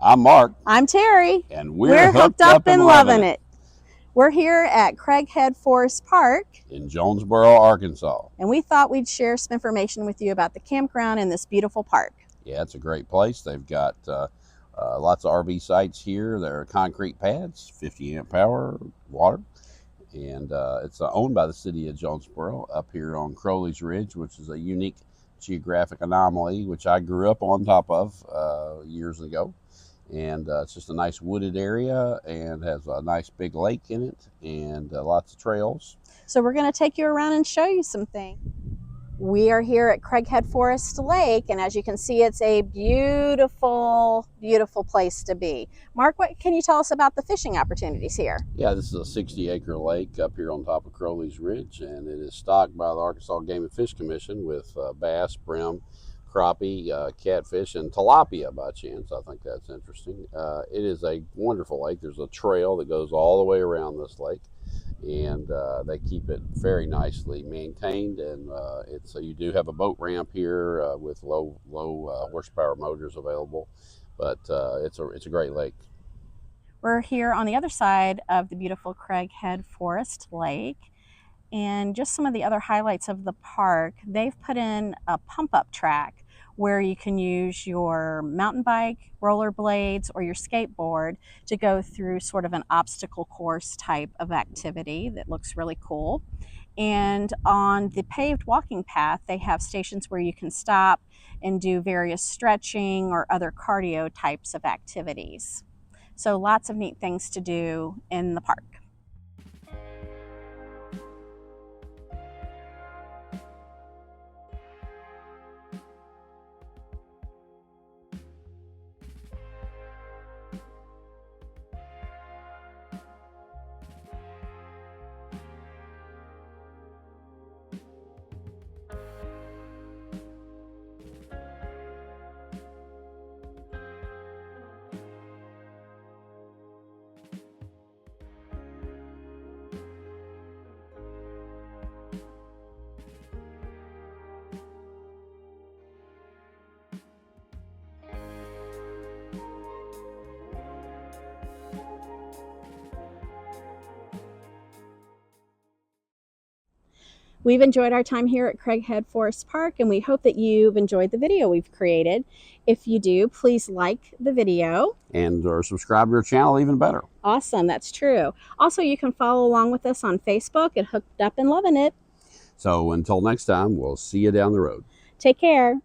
I'm Mark. I'm Terry. And we're hooked up and and loving it. We're here at Craighead Forest Park in Jonesboro, Arkansas. And we thought we'd share some information with you about the campground in this beautiful park. Yeah, it's a great place. They've got lots of RV sites here. There are concrete pads, 50 amp power, water. And it's owned by the City of Jonesboro up here on Crowley's Ridge, which is a unique geographic anomaly, which I grew up on top of years ago. And it's just a nice wooded area and has a nice big lake in it and lots of trails. So we're going to take you around and show you some things. We are here at Craighead Forest Lake, and as you can see, it's a beautiful, beautiful place to be. Mark, what can you tell us about the fishing opportunities here? Yeah, this is a 60-acre lake up here on top of Crowley's Ridge, and it is stocked by the Arkansas Game and Fish Commission with bass, brim, crappie, catfish, and tilapia by chance. I think that's interesting. It is a wonderful lake. There's a trail that goes all the way around this lake, and they keep it very nicely maintained. And so you do have a boat ramp here with low horsepower motors available, but it's a great lake. We're here on the other side of the beautiful Craighead Forest Lake. And just some of the other highlights of the park, they've put in a pump-up track where you can use your mountain bike, rollerblades, or your skateboard to go through sort of an obstacle course type of activity that looks really cool. And on the paved walking path, they have stations where you can stop and do various stretching or other cardio types of activities. So lots of neat things to do in the park. We've enjoyed our time here at Craighead Forest Park, and we hope that you've enjoyed the video we've created. If you do, please like the video. And or subscribe to our channel, even better. Awesome, that's true. Also, you can follow along with us on Facebook at Hooked Up and Loving It. So until next time, we'll see you down the road. Take care.